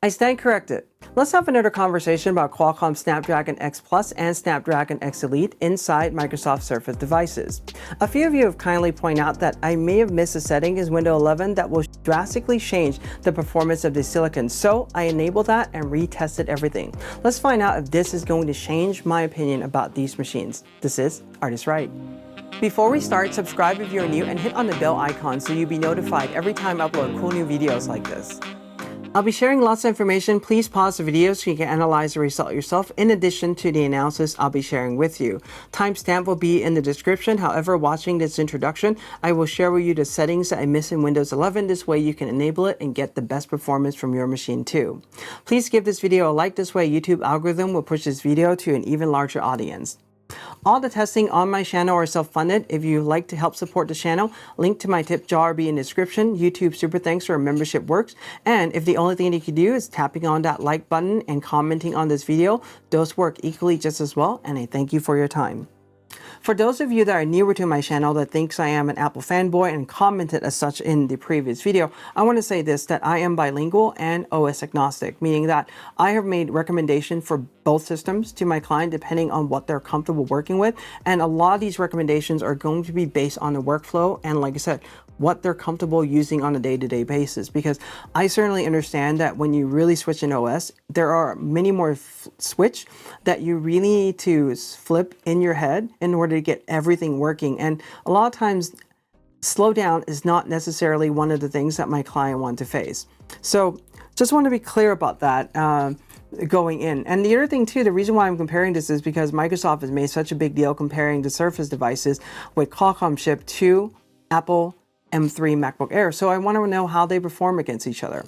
I stand corrected. Let's have another conversation about Qualcomm Snapdragon X Plus and Snapdragon X Elite inside Microsoft Surface devices. A few of you have kindly pointed out that I may have missed a setting in Windows 11 that will drastically change the performance of the silicon, so I enabled that and retested everything. Let's find out if this is going to change my opinion about these machines. This is ArtIsRight. Before we start, subscribe if you're new and hit on the bell icon so you'll be notified every time I upload cool new videos like this. I'll be sharing lots of information. Please pause the video so you can analyze the result yourself in addition to the analysis I'll be sharing with you. Timestamp will be in the description. However, watching this introduction, I will share with you the settings that I miss in Windows 11. This way you can enable it and get the best performance from your machine too. Please give this video a like. This way YouTube algorithm will push this video to an even larger audience. All the testing on my channel are self-funded. If you'd like to help support the channel, link to my tip jar will be in the description. YouTube super thanks or membership works. And if the only thing you can do is tapping on that like button and commenting on this video, those work equally just as well. And I thank you for your time. For those of you that are newer to my channel that thinks I am an Apple fanboy and commented as such in the previous video, I want to say this, that I am bilingual and OS agnostic, meaning that I have made recommendations for both systems to my client depending on what they're comfortable working with. And a lot of these recommendations are going to be based on the workflow and, like I said, what they're comfortable using on a day-to-day basis, because I certainly understand that when you really switch an OS, there are many more switch that you really need to flip in your head in order to get everything working. And a lot of times slowdown is not necessarily one of the things that my client want to face. So just want to be clear about that going in. And the other thing too, the reason why I'm comparing this is because Microsoft has made such a big deal comparing the Surface devices with Qualcomm chip to Apple M3 MacBook Air. So I want to know how they perform against each other.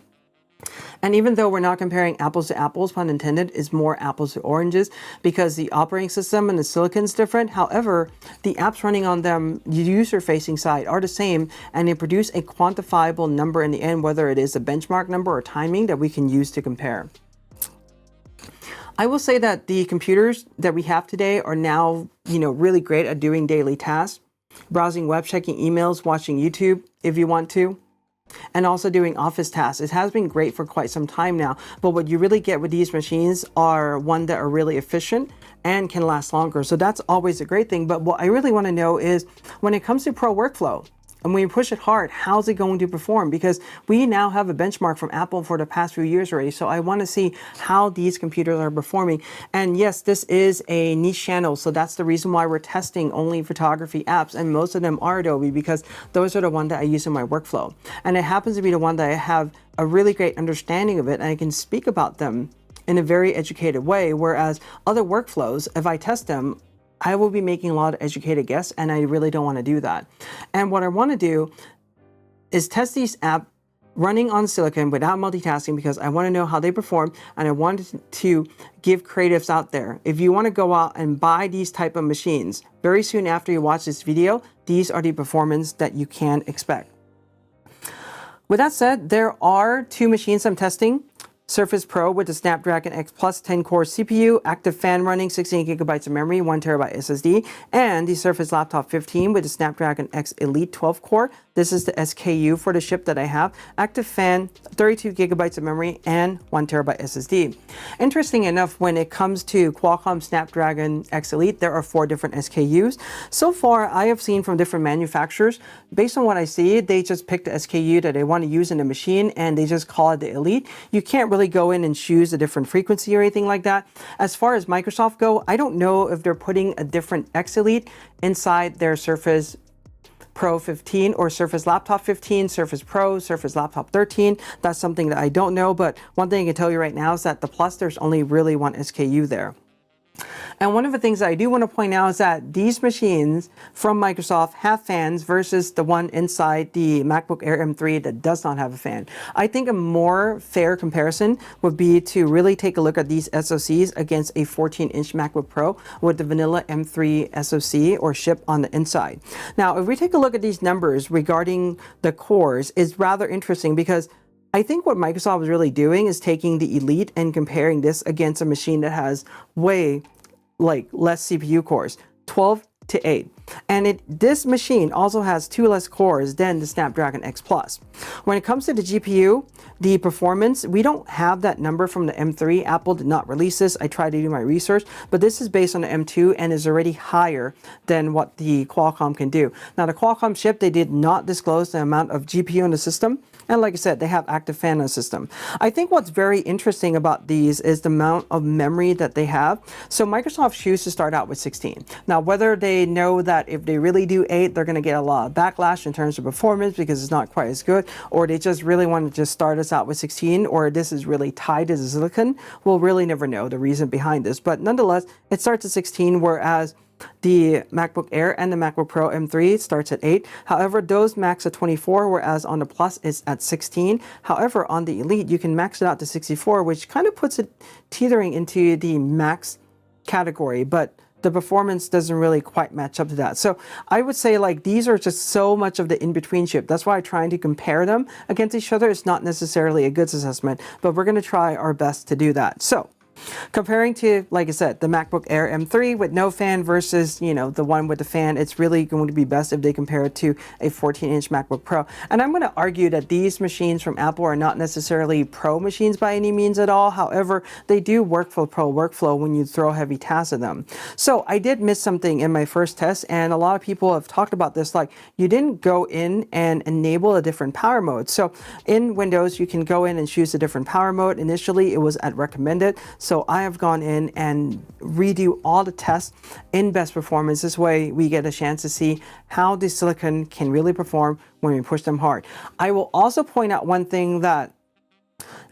And even though we're not comparing apples to apples, pun intended, is more apples to oranges because the operating system and the silicon is different. However, the apps running on them, the user-facing side, are the same, and they produce a quantifiable number in the end, whether it is a benchmark number or timing that we can use to compare. I will say that the computers that we have today are now, really great at doing daily tasks. Browsing web, checking emails, watching YouTube if you want to, and also doing office tasks. It has been great for quite some time now, but what you really get with these machines are one that are really efficient and can last longer. So that's always a great thing. But what I really want to know is when it comes to pro workflow, and when you push it hard, how's it going to perform? Because we now have a benchmark from Apple for the past few years already. So I want to see how these computers are performing. And yes, this is a niche channel. So that's the reason why we're testing only photography apps. And most of them are Adobe because those are the ones that I use in my workflow. And it happens to be the one that I have a really great understanding of it. And I can speak about them in a very educated way. Whereas other workflows, if I test them, I will be making a lot of educated guesses, and I really don't want to do that. And what I want to do is test these apps running on silicon without multitasking because I want to know how they perform, and I wanted to give creatives out there. If you want to go out and buy these type of machines, very soon after you watch this video, these are the performance that you can expect. With that said, there are two machines I'm testing. Surface Pro with the Snapdragon X Plus 10-core CPU, active fan running, 16 gigabytes of memory, 1 terabyte SSD, and the Surface Laptop 15 with the Snapdragon X Elite 12-core. This is the SKU for the chip that I have. Active fan, 32 gigabytes of memory, and 1 terabyte SSD. Interesting enough, when it comes to Qualcomm Snapdragon X Elite, there are 4 different SKUs. So far, I have seen from different manufacturers, based on what I see, they just pick the SKU that they want to use in the machine, and they just call it the Elite. You can't really go in and choose a different frequency or anything like that. As far as Microsoft go, I don't know if they're putting a different X Elite inside their Surface Pro 15 or Surface Laptop 15, Surface Pro, Surface Laptop 13. That's something that I don't know, but one thing I can tell you right now is that the Plus, there's only really one SKU there. And one of the things that I do want to point out is that these machines from Microsoft have fans versus the one inside the MacBook Air M3 that does not have a fan. I think a more fair comparison would be to really take a look at these SoCs against a 14-inch MacBook Pro with the vanilla M3 SoC or chip on the inside. Now, if we take a look at these numbers regarding the cores, it's rather interesting because I think what Microsoft is really doing is taking the Elite and comparing this against a machine that has way less CPU cores, 12 to 8. And this machine also has 2 less cores than the Snapdragon X Plus. When it comes to the GPU, the performance, we don't have that number from the M3. Apple did not release this. I tried to do my research, but this is based on the M2 and is already higher than what the Qualcomm can do. Now, the Qualcomm chip, they did not disclose the amount of GPU in the system. And like I said, they have active fan on the system. I think what's very interesting about these is the amount of memory that they have. So Microsoft chooses to start out with 16. Now, whether they know that if they really do 8, they're going to get a lot of backlash in terms of performance because it's not quite as good, or they just really want to just start us out with 16, or this is really tied to the silicon, we'll really never know the reason behind this. But nonetheless, it starts at 16, whereas the MacBook Air and the MacBook Pro M3 starts at 8. However, those max at 24, whereas on the Plus it's at 16. However, on the Elite, you can max it out to 64, which kind of puts it teetering into the max category, but the performance doesn't really quite match up to that. So I would say like these are just so much of the in-between chip. That's why trying to compare them against each other is not necessarily a good assessment, but we're going to try our best to do that. So comparing to, like I said, the MacBook Air M3 with no fan versus, the one with the fan, it's really going to be best if they compare it to a 14-inch MacBook Pro. And I'm going to argue that these machines from Apple are not necessarily pro machines by any means at all. However, they do work for pro workflow when you throw heavy tasks at them. So I did miss something in my first test, and a lot of people have talked about this, like you didn't go in and enable a different power mode. So in Windows, you can go in and choose a different power mode. Initially, it was at recommended. So I have gone in and redo all the tests in best performance. This way we get a chance to see how the silicon can really perform when we push them hard. I will also point out one thing, that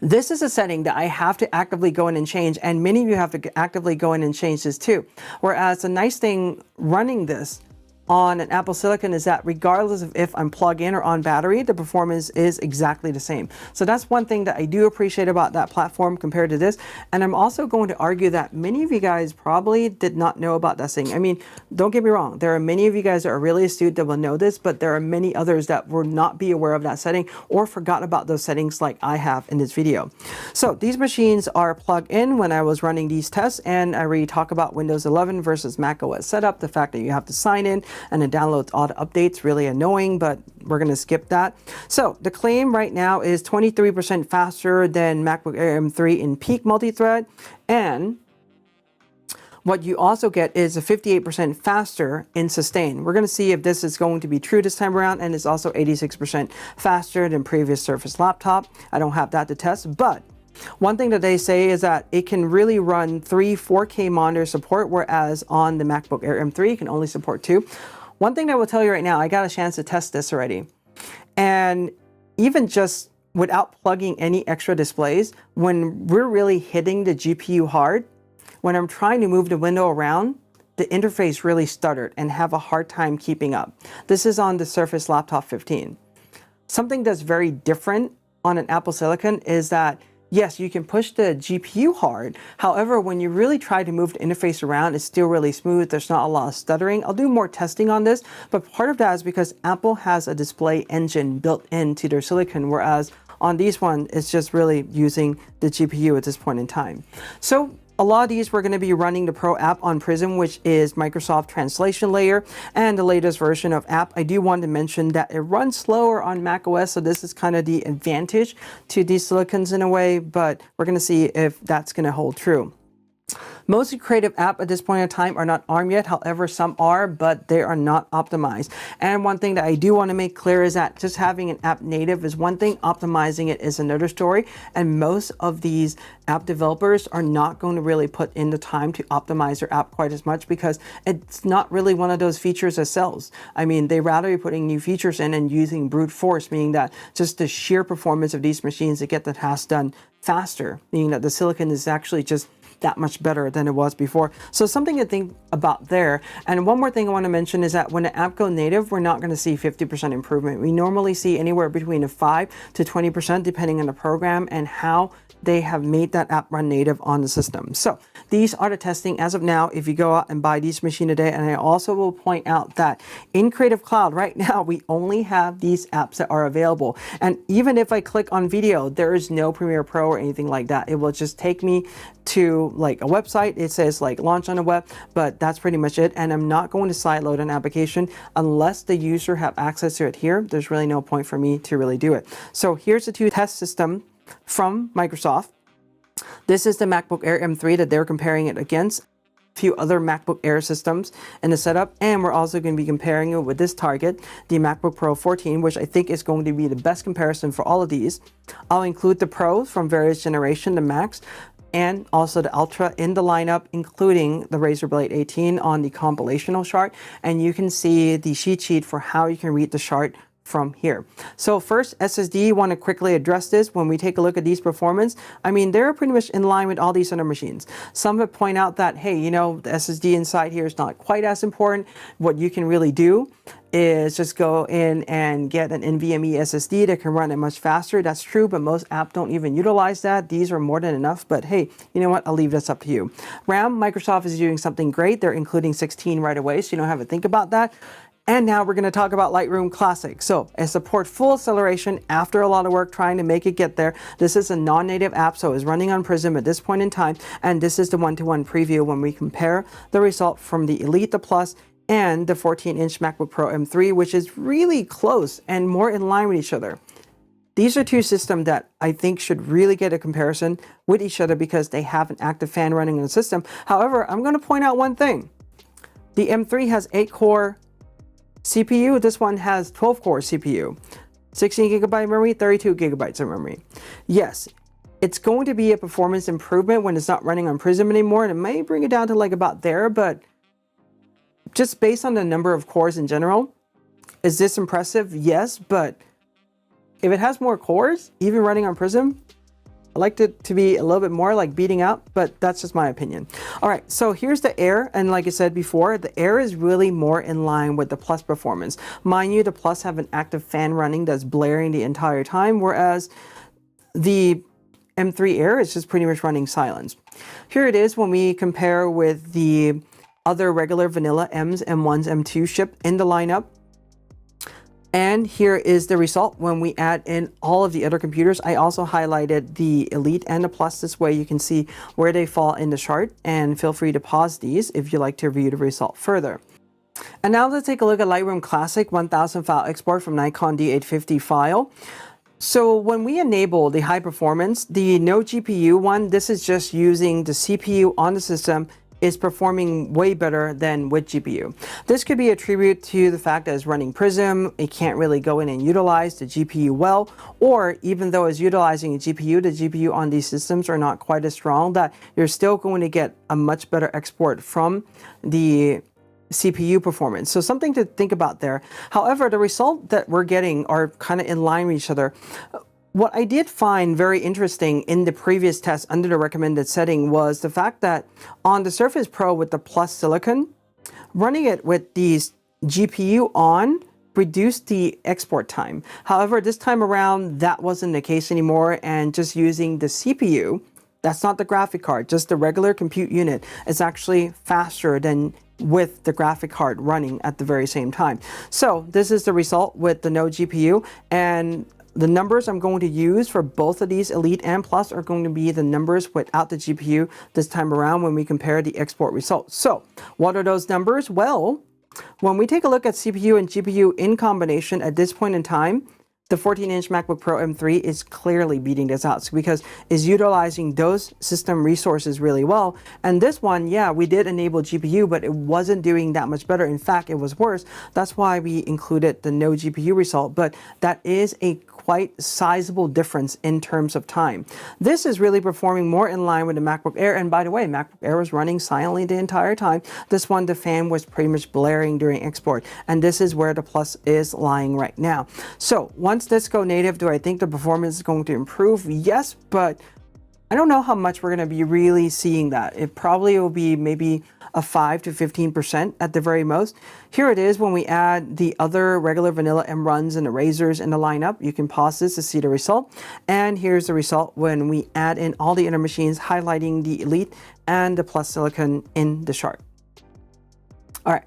this is a setting that I have to actively go in and change, and many of you have to actively go in and change this too. Whereas the nice thing running this on an Apple Silicon is that regardless of if I'm plugged in or on battery, the performance is exactly the same. So that's one thing that I do appreciate about that platform compared to this. And I'm also going to argue that many of you guys probably did not know about that thing. I mean, don't get me wrong, there are many of you guys that are really astute that will know this, but there are many others that will not be aware of that setting or forgot about those settings like I have in this video. So these machines are plugged in when I was running these tests, and I already talk about Windows 11 versus Mac OS setup, the fact that you have to sign in and it downloads all the updates, really annoying, but we're going to skip that. So the claim right now is 23% faster than MacBook Air M3 in peak multi-thread, and what you also get is a 58% faster in sustain. We're going to see if this is going to be true this time around, and it's also 86% faster than previous Surface laptop. I don't have that to test, but one thing that they say is that it can really run 3 4K monitor support, whereas on the MacBook Air M3 it can only support 2. One thing I will tell you right now, I got a chance to test this already. And even just without plugging any extra displays, when we're really hitting the GPU hard, when I'm trying to move the window around, the interface really stuttered and have a hard time keeping up. This is on the Surface Laptop 15. Something that's very different on an Apple Silicon is that yes, you can push the GPU hard. However, when you really try to move the interface around, it's still really smooth. There's not a lot of stuttering. I'll do more testing on this, but part of that is because Apple has a display engine built into their silicon, whereas on these one, it's just really using the GPU at this point in time. So a lot of these we're going to be running the Pro app on Prism, which is Microsoft translation layer and the latest version of app. I do want to mention that it runs slower on macOS, so this is kind of the advantage to these silicons in a way, but we're going to see if that's going to hold true. Most creative apps at this point in time are not ARM yet. However, some are, but they are not optimized. And one thing that I do want to make clear is that just having an app native is one thing, optimizing it is another story. And most of these app developers are not going to really put in the time to optimize their app quite as much because it's not really one of those features that sells. I mean, they rather be putting new features in and using brute force, meaning that just the sheer performance of these machines to get the task done faster, meaning that the silicon is actually just that much better than it was before. So something to think about there. And one more thing I want to mention is that when the app goes native, we're not going to see 50% improvement. We normally see anywhere between a 5 to 20% depending on the program and how they have made that app run native on the system. So these are the testing as of now if you go out and buy these machines today. And I also will point out that in Creative Cloud right now, we only have these apps that are available. And even if I click on video, there is no Premiere Pro or anything like that. It will just take me to like a website. It says like launch on a web, but that's pretty much it. And I'm not going to sideload an application unless the user have access to it here. There's really no point for me to really do it. So here's the two test system from Microsoft. This is the MacBook Air M3 that they're comparing it against. Few other MacBook Air systems in the setup, and we're also going to be comparing it with this target, the MacBook Pro 14, which I think is going to be the best comparison for all of these. I'll include the Pros from various generation, the Macs, and also the Ultra in the lineup, including the Razer Blade 18 on the compilational chart, and you can see the cheat sheet for how you can read the chart from here. So first, SSD, want to quickly address this. When we take a look at these performance, I mean, they're pretty much in line with all these other machines. Some would point out that, hey, you know, the SSD inside here is not quite as important. What you can really do is just go in and get an NVMe SSD that can run it much faster. That's true, but most apps don't even utilize that. These are more than enough, but hey, you know what? I'll leave this up to you. RAM, Microsoft is doing something great. They're including 16 right away, so you don't have to think about that. And now we're going to talk about Lightroom Classic. So it supports full acceleration after a lot of work trying to make it get there. This is a non-native app, so it's running on Prism at this point in time. And this is the one-to-one preview when we compare the result from the Elite, the Plus, and the 14-inch MacBook Pro M3, which is really close and more in line with each other. These are two systems that I think should really get a comparison with each other because they have an active fan running in the system. However, I'm going to point out one thing. The M3 has 8-core CPU, this one has 12-core CPU, 16 GB memory, 32 GB of memory. Yes, it's going to be a performance improvement when it's not running on Prism anymore, and it may bring it down to like about there, but just based on the number of cores in general, is this impressive? Yes, but if it has more cores, even running on Prism, I like it to be a little bit more like beating out, but that's just my opinion. All right, so here's the Air, and like I said before, the Air is really more in line with the Plus performance. Mind you, the Plus have an active fan running that's blaring the entire time, whereas the M3 Air is just pretty much running silence. Here it is when we compare with the other regular vanilla M's, M1s, M2 shipped in the lineup. And here is the result when we add in all of the other computers. I also highlighted the Elite and the Plus. This way you can see where they fall in the chart, and feel free to pause these if you like to view the result further. And now let's take a look at Lightroom Classic 1000 file export from Nikon D850 file. So when we enable the high performance, the no GPU one, this is just using the CPU on the system, is performing way better than with GPU. This could be a tribute to the fact that it's running Prism, it can't really go in and utilize the GPU well, or even though it's utilizing a GPU, the GPU on these systems are not quite as strong, that you're still going to get a much better export from the CPU performance. So something to think about there. However, the result that we're getting are kind of in line with each other. What I did find very interesting in the previous test under the recommended setting was the fact that on the Surface Pro with the Plus Silicon, running it with the GPU on reduced the export time. However, this time around, that wasn't the case anymore, and just using the CPU, that's not the graphic card, just the regular compute unit, is actually faster than with the graphic card running at the very same time. So this is the result with the no GPU, and the numbers I'm going to use for both of these Elite and Plus are going to be the numbers without the GPU this time around when we compare the export results. So what are those numbers? Well, when we take a look at CPU and GPU in combination at this point in time, the 14-inch MacBook Pro M3 is clearly beating this out because it's utilizing those system resources really well. And this one, yeah, we did enable GPU, but it wasn't doing that much better. In fact, it was worse. That's why we included the no GPU result, but that is a quite sizable difference in terms of time. This is really performing more in line with the MacBook Air. And by the way, MacBook Air was running silently the entire time. This one, the fan was pretty much blaring during export. And this is where the Plus is lying right now. So once this go native, do I think the performance is going to improve? Yes, but I don't know how much we're going to be really seeing that. It probably will be maybe a 5 to 15% at the very most. Here it is when we add the other regular vanilla M runs and the Razors in the lineup. You can pause this to see the result. And here's the result when we add in all the other machines, highlighting the Elite and the Plus Silicon in the chart. All right.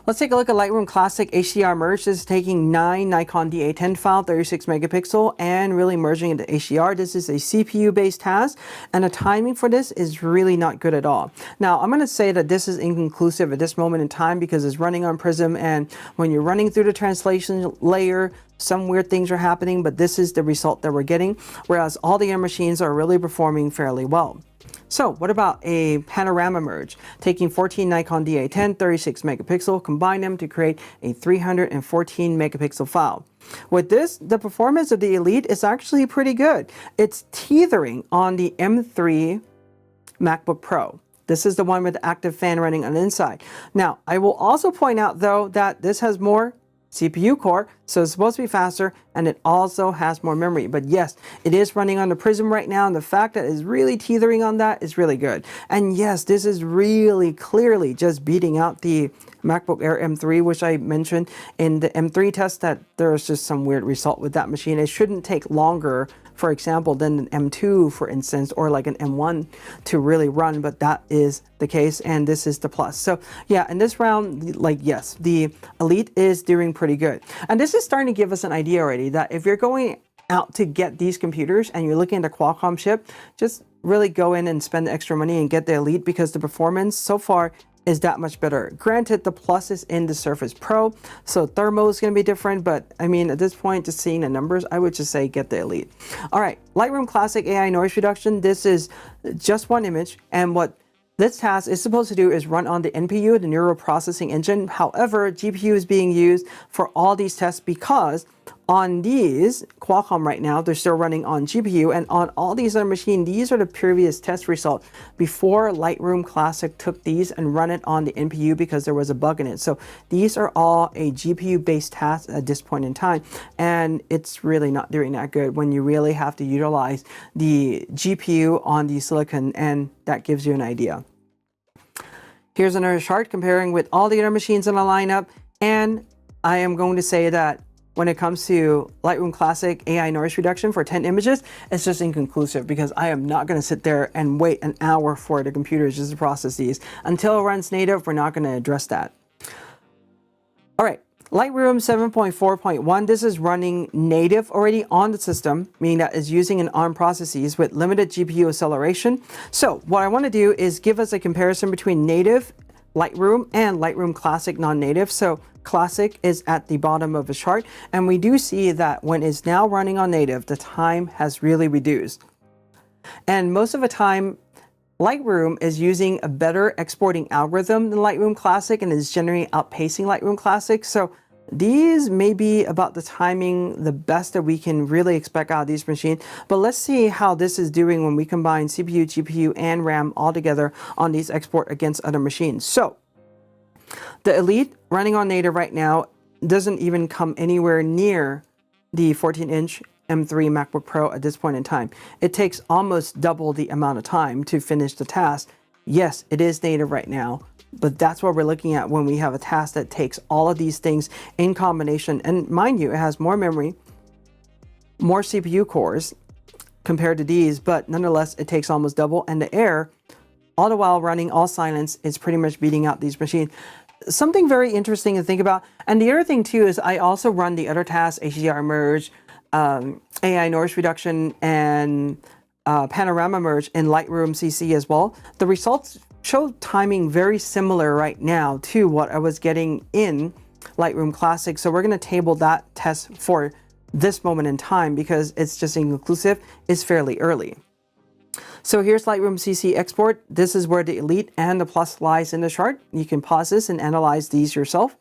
Let's take a look at Lightroom Classic HDR Merge. This is taking 9 Nikon D810 file, 36 megapixel, and really merging into HDR. This is a CPU-based task, and the timing for this is really not good at all. Now, I'm going to say that this is inconclusive at this moment in time because it's running on Prism, and when you're running through the translation layer, some weird things are happening, but this is the result that we're getting, whereas all the other machines are really performing fairly well. So what about a panorama merge? Taking 14 Nikon D810, 36 megapixel, combine them to create a 314 megapixel file. With this, the performance of the Elite is actually pretty good. It's teetering on the M3 MacBook Pro. This is the one with the active fan running on the inside. Now, I will also point out though that this has more CPU core, so it's supposed to be faster, and it also has more memory. But yes, it is running on the Prism right now, and the fact that it's really teetering on that is really good. And yes, this is really clearly just beating out the MacBook Air M3, which I mentioned in the M3 test that there's just some weird result with that machine. It shouldn't take longer, for example, than an M2, for instance, or like an M1 to really run, but that is the case, and this is the plus. So yeah, in this round, like yes, the Elite is doing pretty good. And this is starting to give us an idea already that if you're going out to get these computers and you're looking at the Qualcomm chip, just really go in and spend the extra money and get the Elite because the performance so far is that much better. Granted, the plus is in the Surface Pro, so thermal is going to be different, but I mean, at this point, just seeing the numbers, I would just say get the Elite. All right, Lightroom Classic AI noise reduction. This is just one image, and what this task is supposed to do is run on the NPU, the neural processing engine. However, GPU is being used for all these tests because on these Qualcomm right now, they're still running on GPU, and on all these other machines, these are the previous test results before Lightroom Classic took these and run it on the NPU because there was a bug in it. So these are all a GPU-based task at this point in time, and it's really not doing that good when you really have to utilize the GPU on the silicon, and that gives you an idea. Here's another chart comparing with all the other machines in the lineup, and I am going to say that when it comes to Lightroom Classic AI noise reduction for 10 images, it's just inconclusive because I am not going to sit there and wait an hour for the computers just to process these. Until it runs native, we're not going to address that. All right, Lightroom 7.4.1, this is running native already on the system, meaning that it's using an ARM processes with limited GPU acceleration. So what I want to do is give us a comparison between native Lightroom and Lightroom Classic non-native. So Classic is at the bottom of the chart, and we do see that when it's now running on native, the time has really reduced. And most of the time, Lightroom is using a better exporting algorithm than Lightroom Classic and is generally outpacing Lightroom Classic. So these may be about the timing, the best that we can really expect out of these machines. But let's see how this is doing when we combine CPU, GPU, and RAM all together on these export against other machines. So the Elite running on native right now doesn't even come anywhere near the 14-inch M3 MacBook Pro at this point in time. It takes almost double the amount of time to finish the task. Yes, it is native right now, but that's what we're looking at when we have a task that takes all of these things in combination. And mind you, it has more memory, more CPU cores compared to these, but nonetheless, it takes almost double. And the Air, all the while running all silence, is pretty much beating out these machines. Something very interesting to think about. And the other thing too is I also run the other tasks, HDR Merge, AI noise reduction, and Panorama Merge in Lightroom CC as well. The results show timing very similar right now to what I was getting in Lightroom Classic. So we're going to table that test for this moment in time because it's just inconclusive. It's fairly early. So here's Lightroom CC Export. This is where the Elite and the Plus lies in the chart. You can pause this and analyze these yourself.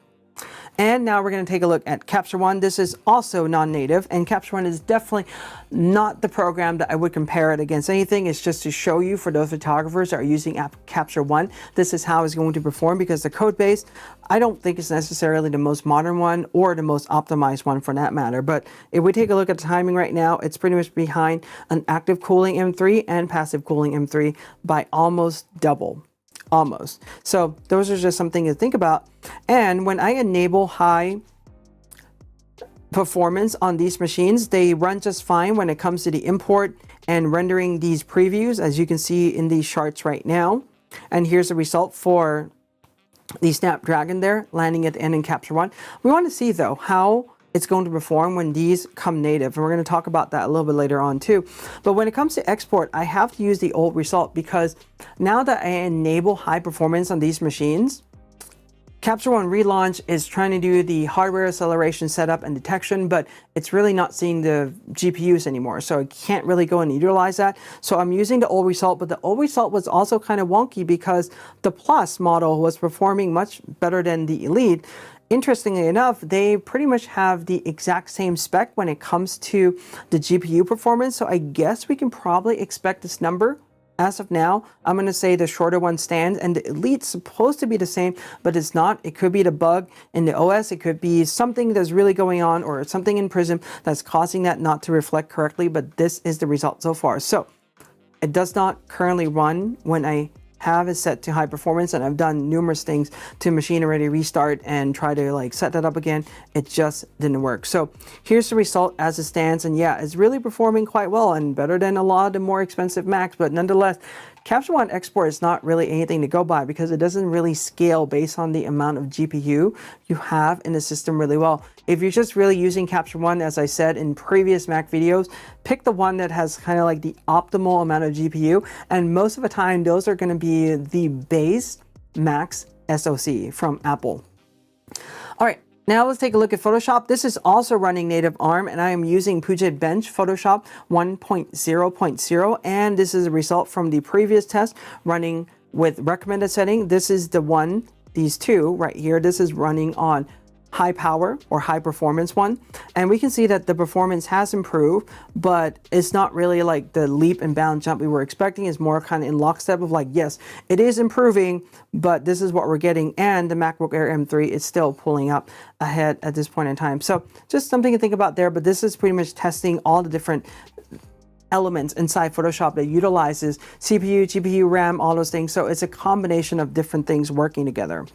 And now we're going to take a look at Capture One. This is also non-native, and Capture One is definitely not the program that I would compare it against anything. It's just to show you for those photographers that are using Capture One, this is how it's going to perform because the code base, I don't think it's necessarily the most modern one or the most optimized one for that matter. But if we take a look at the timing right now, it's pretty much behind an active cooling M3 and passive cooling M3 by almost double. Almost. So those are just something to think about. And when I enable high performance on these machines, they run just fine when it comes to the import and rendering these previews, as you can see in these charts right now. And here's the result for the Snapdragon there, landing at the end in Capture One. We want to see though how it's going to perform when these come native, and we're going to talk about that a little bit later on too. But when it comes to export, I have to use the old result because now that I enable high performance on these machines, Capture One relaunch is trying to do the hardware acceleration setup and detection, but it's really not seeing the GPUs anymore. So I can't really go and utilize that. So I'm using the old result, but the old result was also kind of wonky because the Plus model was performing much better than the Elite. Interestingly enough, they pretty much have the exact same spec when it comes to the GPU performance. So I guess we can probably expect this number. As of now, I'm going to say the shorter one stands, and the Elite's supposed to be the same, but it's not. It could be the bug in the OS. It could be something that's really going on or something in Prism that's causing that not to reflect correctly, but this is the result so far. So it does not currently run when I have it set to high performance, and I've done numerous things to machine already restart and try to like set that up again. It just didn't work. So here's the result as it stands, and yeah, it's really performing quite well and better than a lot of the more expensive Macs, but nonetheless, Capture One Export is not really anything to go by because it doesn't really scale based on the amount of GPU you have in the system really well. If you're just really using Capture One, as I said in previous Mac videos, pick the one that has kind of like the optimal amount of GPU, and most of the time those are going to be the base Max SoC from Apple. All right. Now let's take a look at Photoshop. This is also running native ARM, and I am using Puget Bench Photoshop 1.0.0, and this is a result from the previous test running with recommended setting. This is the one, these two right here. This is running on high power or high performance one, and we can see that the performance has improved, but it's not really like the leap and bound jump we were expecting. It's more kind of in lockstep of like, yes, it is improving, but this is what we're getting, and the MacBook Air M3 is still pulling up ahead at this point in time. So just something to think about there, but this is pretty much testing all the different elements inside Photoshop that utilizes CPU, GPU, RAM, all those things. So it's a combination of different things working together.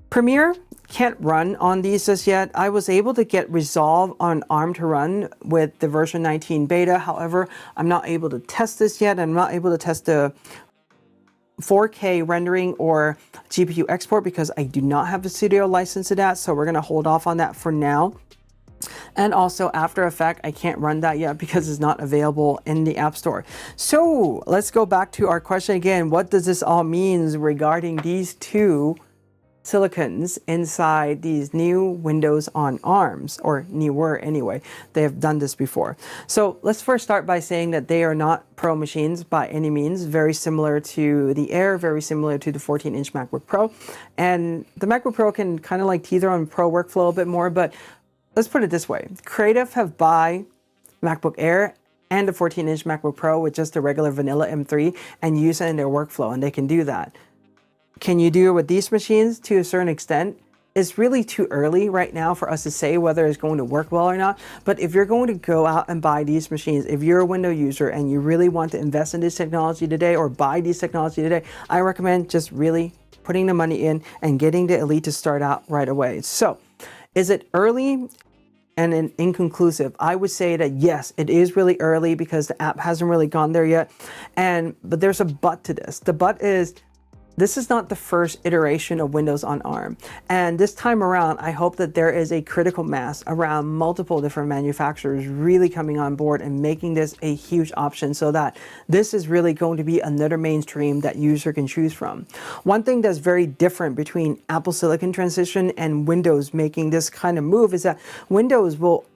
Premiere can't run on these just yet. I was able to get Resolve on ARM to run with the version 19 beta. However, I'm not able to test this yet. I'm not able to test the 4K rendering or GPU export because I do not have the studio license to that. So we're going to hold off on that for now. And also AfterEffects, I can't run that yet because it's not available in the App Store. So let's go back to our question again. What does this all mean regarding these two silicons inside these new Windows on ARMs, or newer anyway? They have done this before. So let's first start by saying that they are not Pro machines by any means. Very similar to the Air, very similar to the 14-inch MacBook Pro. And the MacBook Pro can kind of like teeter on Pro workflow a bit more, but let's put it this way. Creative have buy MacBook Air and the 14-inch MacBook Pro with just the regular vanilla M3 and use it in their workflow, and they can do that. Can you do it with these machines to a certain extent? It's really too early right now for us to say whether it's going to work well or not. But if you're going to go out and buy these machines, if you're a Windows user and you really want to invest in this technology today or buy these technology today, I recommend just really putting the money in and getting the Elite to start out right away. So is it early and inconclusive? I would say that yes, it is really early because the app hasn't really gone there yet. But there's a but to this. The but is, this is not the first iteration of Windows on ARM. And this time around, I hope that there is a critical mass around multiple different manufacturers really coming on board and making this a huge option so that this is really going to be another mainstream that user can choose from. One thing that's very different between Apple Silicon transition and Windows making this kind of move is that Windows will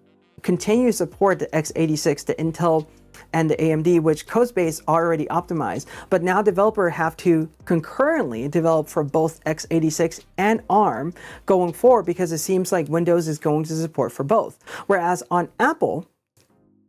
continue to support the x86, the Intel and the AMD, which Codebase already optimized. But now developers have to concurrently develop for both x86 and ARM going forward because it seems like Windows is going to support for both. Whereas on Apple,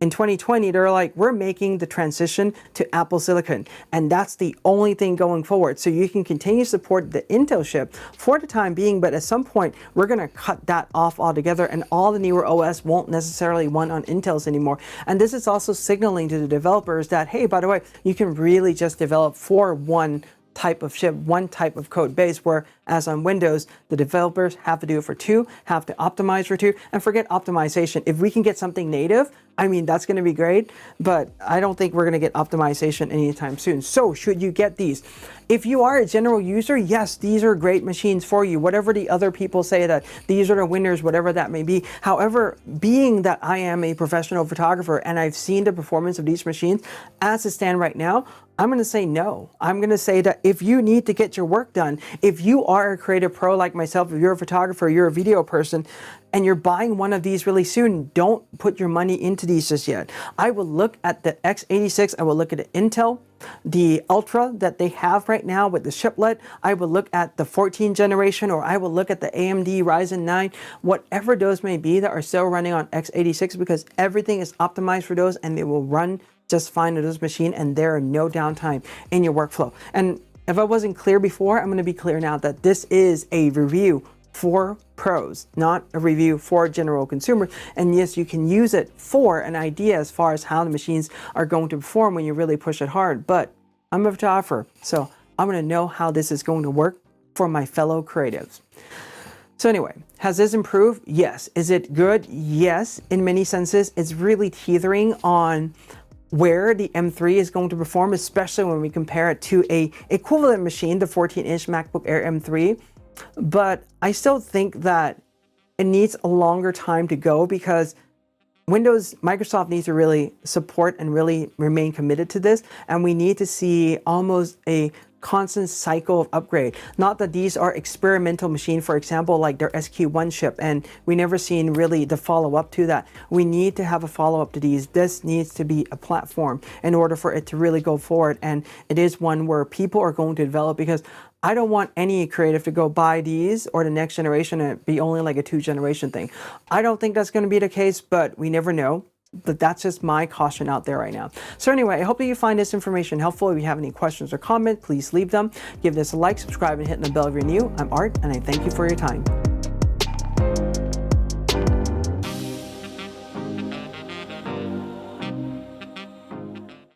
in 2020, they're like, we're making the transition to Apple Silicon, and that's the only thing going forward. So you can continue to support the Intel chip for the time being, but at some point, we're going to cut that off altogether, and all the newer OS won't necessarily run on Intels anymore. And this is also signaling to the developers that, hey, by the way, you can really just develop for one type of chip, one type of code base, whereas on Windows, the developers have to do it for two, have to optimize for two, and forget optimization. If we can get something native, I mean, that's going to be great, but I don't think we're going to get optimization anytime soon. So should you get these? If you are a general user, yes, these are great machines for you. Whatever the other people say that these are the winners, whatever that may be. However, being that I am a professional photographer and I've seen the performance of these machines as it stands right now, I'm going to say no. I'm going to say that if you need to get your work done, if you are a creative pro like myself, if you're a photographer, you're a video person, and you're buying one of these really soon, don't put your money into these just yet. I will look at the x86, I will look at the Intel, the Ultra that they have right now with the chiplet. I will look at the 14th generation, or I will look at the AMD Ryzen 9, whatever those may be that are still running on x86, because everything is optimized for those and they will run just fine on this machine, and there are no downtime in your workflow. And if I wasn't clear before, I'm going to be clear now that this is a review for pros, not a review for general consumers. And yes, you can use it for an idea as far as how the machines are going to perform when you really push it hard. But I'm a photographer, so I'm going to know how this is going to work for my fellow creatives. So anyway, has this improved? Yes. Is it good? Yes. In many senses, it's really teetering on where the M3 is going to perform, especially when we compare it to a equivalent machine, the 14-inch MacBook Air M3. But I still think that it needs a longer time to go, because Microsoft needs to really support and really remain committed to this. And we need to see almost a constant cycle of upgrade. Not that these are experimental machines, for example, like their SQ1 chip, and we never seen really the follow-up to that. We need to have a follow-up to these. This needs to be a platform in order for it to really go forward, and it is one where people are going to develop, because I don't want any creative to go buy these or the next generation and it be only like a 2-generation thing. I don't think that's going to be the case, but we never know. But that's just my caution out there right now. So anyway, I hope that you find this information helpful. If you have any questions or comments, please leave them. Give this a like, subscribe, and hit the bell if you're new. I'm Art, and I thank you for your time.